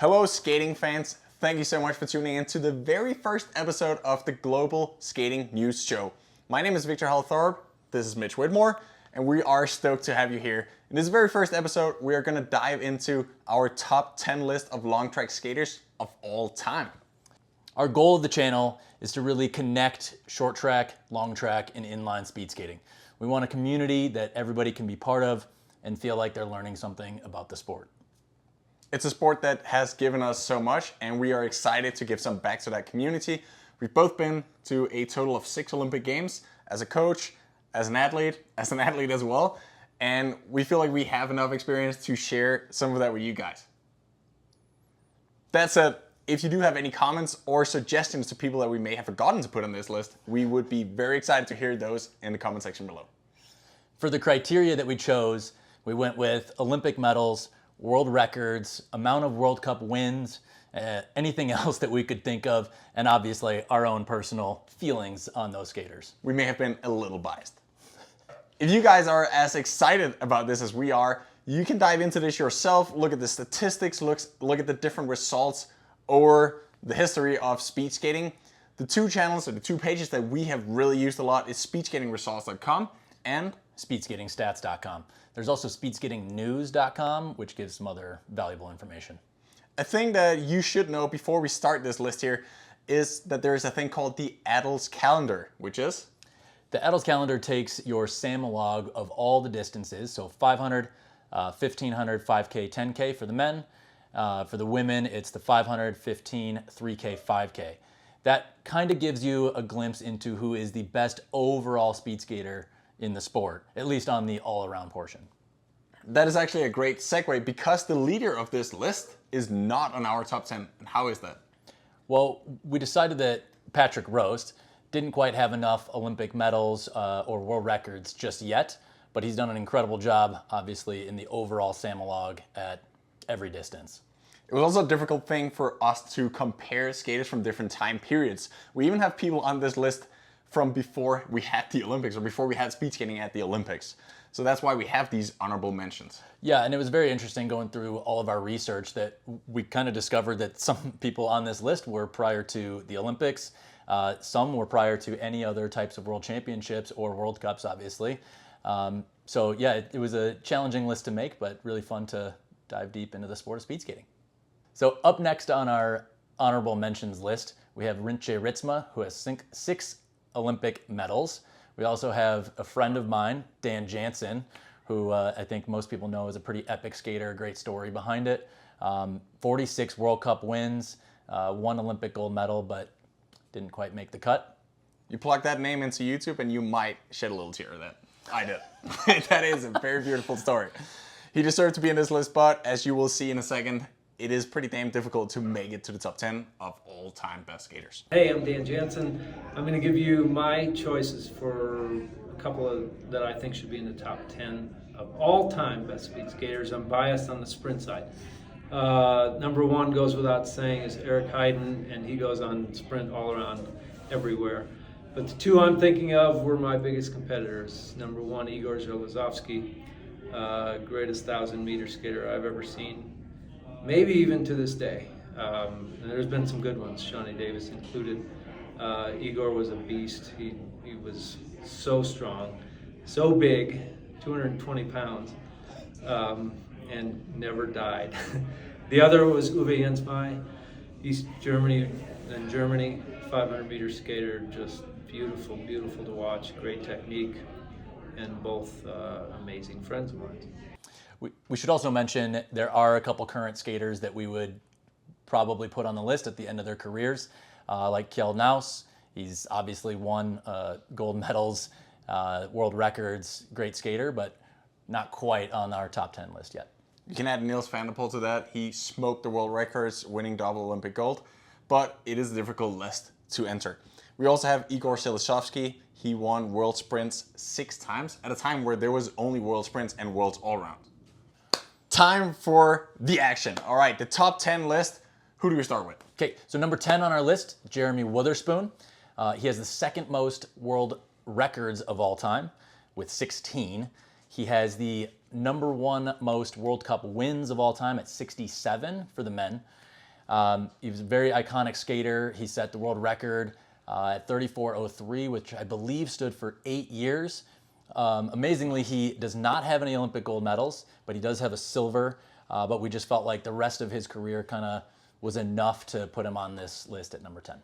Hello skating fans, thank you so much for tuning in to the very first episode of the Global Skating News Show. My name is Viktor Thorup, this is Mitch Whitmore, and we are stoked to have you here. In this very first episode, we are going to dive into our top 10 list of long track skaters of all time. Our goal of the channel is to really connect short track, long track, and inline speed skating. We want a community that everybody can be part of and feel like they're learning something about the sport. It's a sport that has given us so much, and we are excited to give some back to that community. We've both been to a total of 6 Olympic Games as a coach, as an athlete as well, and we feel like we have enough experience to share some of that with you guys. That said, if you do have any comments or suggestions to people that we may have forgotten to put on this list, we would be very excited to hear those in the comment section below. For the criteria that we chose, we went with Olympic medals, world records, amount of World Cup wins, anything else that we could think of, and obviously our own personal feelings on those skaters. We may have been a little biased. If you guys are as excited about this as we are, you can dive into this yourself, look at the statistics, look at the different results or the history of speed skating. The two channels or the two pages that we have really used a lot is speedskatingresults.com and speedskatingstats.com. There's also speedskatingnews.com, which gives some other valuable information. A thing that you should know before we start this list here is that there is a thing called the Adels calendar, which is? The Adels calendar takes your SAM-log of all the distances, so 500, 1500, 5K, 10K for the men. For the women, it's the 500, 15, 3K, 5K. That kind of gives you a glimpse into who is the best overall speed skater in the sport, at least on the all-around portion. That is actually a great segue because the leader of this list is not on our top 10. And how is that? Well, we decided that Patrick Roast didn't quite have enough Olympic medals or world records just yet, but he's done an incredible job, obviously, in the overall SAM-log at every distance. It was also a difficult thing for us to compare skaters from different time periods. We even have people on this list from before we had the Olympics or before we had speed skating at the Olympics. So that's why we have these honorable mentions. Yeah, and it was very interesting going through all of our research that we kind of discovered that some people on this list were prior to the Olympics. Some were prior to any other types of world championships or World Cups, obviously. So yeah, it was a challenging list to make, but really fun to dive deep into the sport of speed skating. So up next on our honorable mentions list, we have Rinche Ritsma, who has 6 Olympic medals. We also have a friend of mine, Dan Jansen, who I think most people know is a pretty epic skater, great story behind it. 46 World Cup wins, 1 Olympic gold medal, but didn't quite make the cut. You plug that name into YouTube and you might shed a little tear of that. I did. That is a very beautiful story. He deserved to be in this list, but as you will see in a second, it is pretty damn difficult to make it to the top 10 of all-time best skaters. Hey, I'm Dan Jansen. I'm going to give you my choices for a couple of that I think should be in the top 10 of all-time best speed skaters. I'm biased on the sprint side. Number 1 goes without saying is Eric Heiden, and he goes on sprint all around everywhere. But the 2 I'm thinking of were my biggest competitors. Number 1, Igor Zolozovsky, greatest 1,000-meter skater I've ever seen. Maybe even to this day. And there's been some good ones, Shani Davis included. Igor was a beast. He was so strong, so big, 220 pounds, and never died. The other was Uwe Jensmai, East Germany and Germany, 500-meter skater, just beautiful, beautiful to watch, great technique, and both amazing friends of mine. We should also mention there are a couple current skaters that we would probably put on the list at the end of their careers, like Kjell Naus. He's obviously won gold medals, world records, great skater, but not quite on our top 10 list yet. You can add Niels van der Poel to that. He smoked the world records, winning double Olympic gold, but it is a difficult list to enter. We also have Igor Zolozovsky. He won world sprints 6 times at a time where there was only world sprints and worlds all around. Time for the action. All right, the top 10 list. Who do we start with? Okay, so number 10 on our list, Jeremy Witherspoon. He has the second most world records of all time with 16. He has the number 1 most World Cup wins of all time at 67 for the men. He was a very iconic skater. He set the world record at 34:03, which I believe stood for 8 years. Amazingly, he does not have any Olympic gold medals, but he does have a silver. But we just felt like the rest of his career kind of was enough to put him on this list at number 10.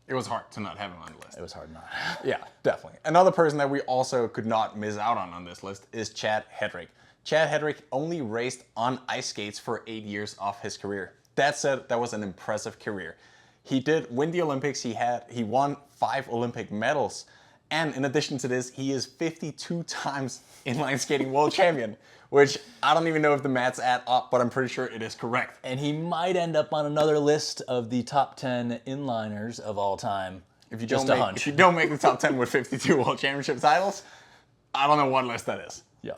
It was hard to not have him on the list. It was hard not. Yeah, definitely. Another person that we also could not miss out on this list is Chad Hedrick. Chad Hedrick only raced on ice skates for 8 years of his career. That said, that was an impressive career. He did win the Olympics. He won 5 Olympic medals. And in addition to this, he is 52 times inline skating world champion, which I don't even know if the maths add up, but I'm pretty sure it is correct. And he might end up on another list of the top 10 inliners of all time. If you Just don't make the top 10 with 52 world championship titles, I don't know what list that is. Yeah.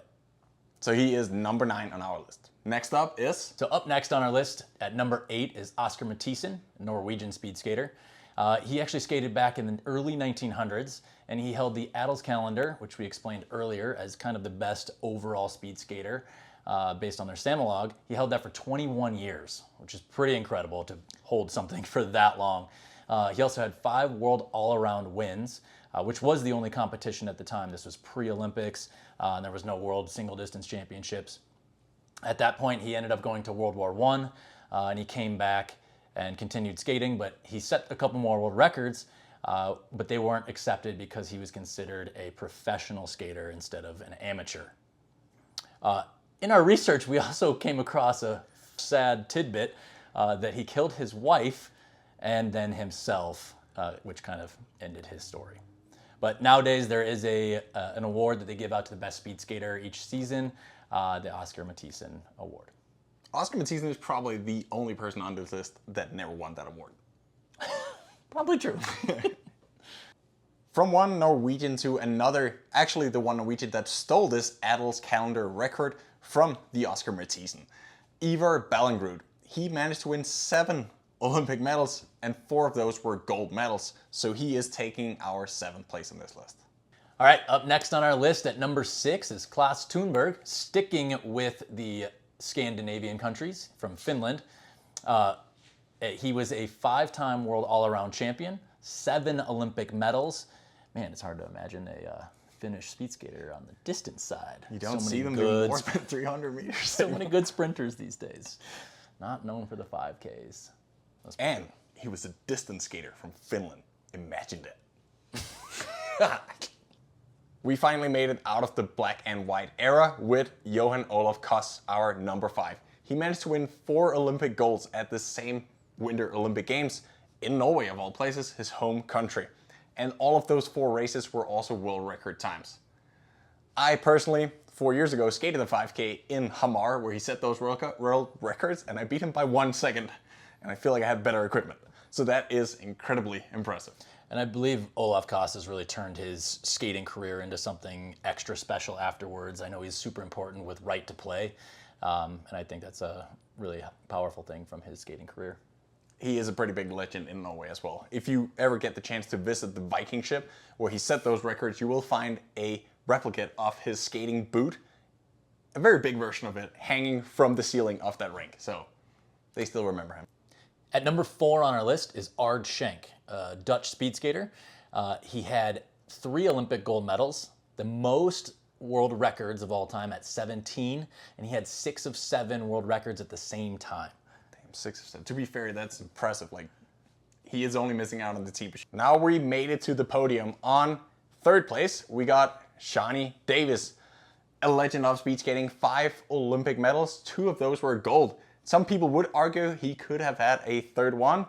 So he is number 9 on our list. Next up is... So up next on our list at number 8 is Oscar Mathisen, a Norwegian speed skater. He actually skated back in the early 1900s, and he held the Adels calendar, which we explained earlier as kind of the best overall speed skater based on their Samolog. He held that for 21 years, which is pretty incredible to hold something for that long. He also had 5 world all-around wins, which was the only competition at the time. This was pre-Olympics, and there was no world single-distance championships. At that point, he ended up going to World War I, and he came back and continued skating, but he set a couple more world records, but they weren't accepted because he was considered a professional skater instead of an amateur. In our research, we also came across a sad tidbit that he killed his wife and then himself, which kind of ended his story. But nowadays, there is an award that they give out to the best speed skater each season, the Oscar Mathisen Award. Oscar Mathisen is probably the only person on this list that never won that award. Probably true. From one Norwegian to another, actually the one Norwegian that stole this Adels calendar record from the Oscar Mathisen. Ivar Ballengrud. He managed to win 7 Olympic medals, and 4 of those were gold medals, so he is taking our 7th place on this list. All right, up next on our list at number 6 is Klas Thunberg, sticking with the Scandinavian countries from Finland. He was a 5-time world all-around champion, 7 Olympic medals. Man, it's hard to imagine a Finnish speed skater on the distance side. You don't see them do more than 300 meters. So many good sprinters these days. Not known for the 5Ks. And he was a distance skater from Finland. Imagine that. We finally made it out of the black and white era with Johan Olof Koss, our number 5. He managed to win 4 Olympic golds at the same Winter Olympic Games in Norway, of all places, his home country. And all of those 4 races were also world record times. I personally, 4 years ago, skated the 5K in Hamar, where he set those world records, and I beat him by 1 second. And I feel like I had better equipment. So that is incredibly impressive. And I believe Olof Koss has really turned his skating career into something extra special afterwards. I know he's super important with right to play, and I think that's a really powerful thing from his skating career. He is a pretty big legend in Norway as well. If you ever get the chance to visit the Viking ship where he set those records, you will find a replicate of his skating boot, a very big version of it, hanging from the ceiling of that rink. So they still remember him. At number 4 on our list is Ard Schenk, a Dutch speed skater. He had 3 Olympic gold medals, the most world records of all time at 17, and he had 6 of 7 world records at the same time. Damn, 6 of 7. To be fair, that's impressive. Like, he is only missing out on the team. Now we made it to the podium. On 3rd place, we got Shani Davis, a legend of speed skating, 5 Olympic medals, 2 of those were gold. Some people would argue he could have had a 3rd one.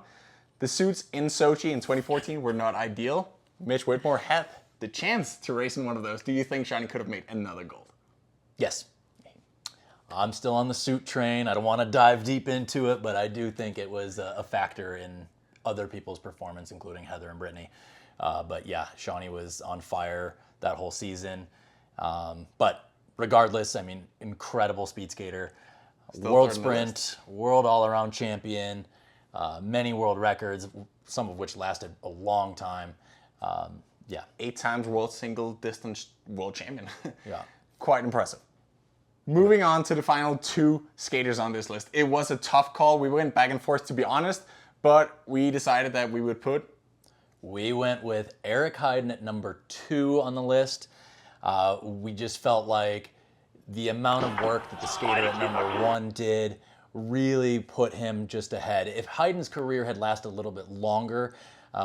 The suits in Sochi in 2014 were not ideal. Mitch Whitmore had the chance to race in one of those. Do you think Shani could have made another gold? Yes. I'm still on the suit train. I don't want to dive deep into it, but I do think it was a factor in other people's performance, including Heather and Brittany. But yeah, Shani was on fire that whole season. But regardless, I mean, incredible speed skater. Still World sprint, world all-around champion, many world records, some of which lasted a long time. Yeah. 8 times world single distance world champion. Yeah. Quite impressive. Moving on to the final 2 skaters on this list. It was a tough call. We went back and forth, to be honest, but we decided that we would put... We went with Eric Heiden at number 2 on the list. We just felt like the amount of work that the skater at number 1 did really put him just ahead. If Heiden's career had lasted a little bit longer,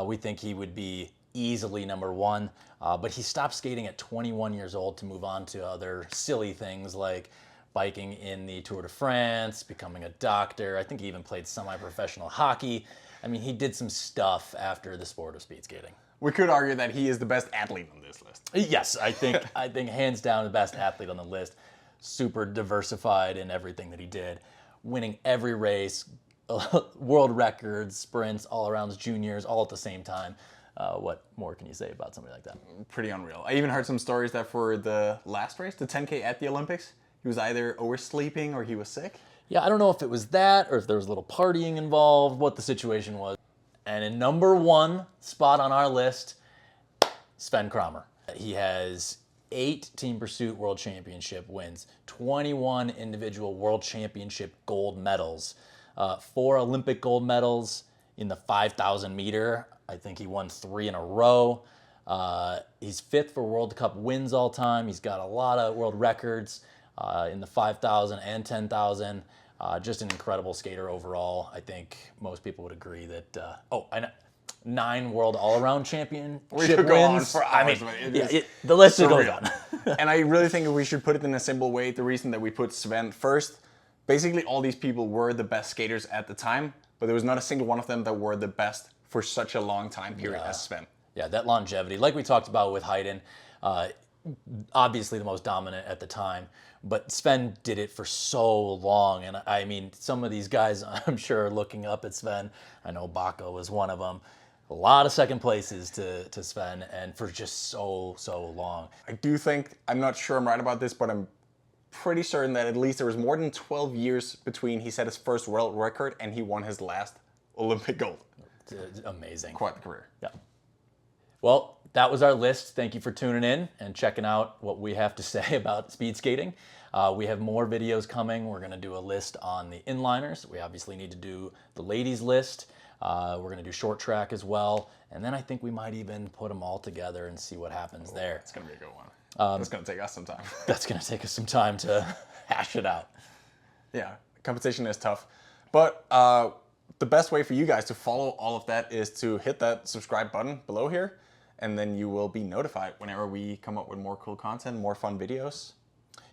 we think he would be easily number 1. But he stopped skating at 21 years old to move on to other silly things like biking in the Tour de France, becoming a doctor. I think he even played semi-professional hockey. I mean, he did some stuff after the sport of speed skating. We could argue that he is the best athlete on this list. Yes, I think hands down the best athlete on the list. Super diversified in everything that he did, winning every race, world records, sprints, all-arounds, juniors, all at the same time. What more can you say about somebody like that? Pretty unreal. I even heard some stories that for the last race, the 10K at the Olympics, he was either oversleeping or he was sick. Yeah, I don't know if it was that or if there was a little partying involved, what the situation was. And in number 1 spot on our list, Sven Kramer. He has 8 Team Pursuit World Championship wins, 21 individual World Championship gold medals, 4 Olympic gold medals in the 5,000 meter. I think he won 3 in a row. He's 5th for World Cup wins all time. He's got a lot of world records in the 5,000 and 10,000. Just an incredible skater overall. I think most people would agree that. 9 world all-around championship We could go on wins. for hours. The list just goes on. And I really think we should put it in a simple way. The reason that we put Sven first, basically all these people were the best skaters at the time, but there was not a single one of them that were the best for such a long time period as Sven. Yeah, that longevity, like we talked about with Heiden, obviously the most dominant at the time, but Sven did it for so long. And I mean, some of these guys, I'm sure, are looking up at Sven. I know Baco was one of them. A lot of second places to Sven, and for just so long. I do think, I'm not sure I'm right about this, but I'm pretty certain that at least there was more than 12 years between he set his first world record and he won his last Olympic gold. Amazing. Quite the career. Yeah. Well, that was our list. Thank you for tuning in and checking out what we have to say about speed skating. We have more videos coming. We're going to do a list on the inliners. We obviously need to do the ladies list. We're going to do short track as well. And then I think we might even put them all together and see what happens there. It's going to be a good one. It's going to take us some time. That's going to take us some time to hash it out. Yeah, competition is tough. But the best way for you guys to follow all of that is to hit that subscribe button below here, and then you will be notified whenever we come up with more cool content, more fun videos.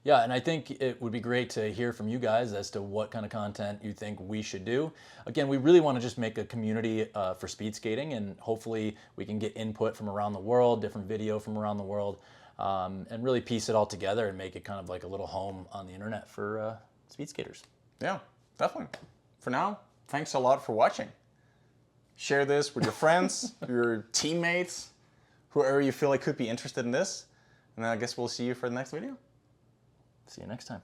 Yeah, and I think it would be great to hear from you guys as to what kind of content you think we should do. Again, we really want to just make a community for speed skating, and hopefully we can get input from around the world, different video from around the world, and really piece it all together and make it kind of like a little home on the internet for speed skaters. Yeah, definitely. For now, thanks a lot for watching. Share this with your friends, your teammates, whoever you feel like could be interested in this. And then I guess we'll see you for the next video. See you next time.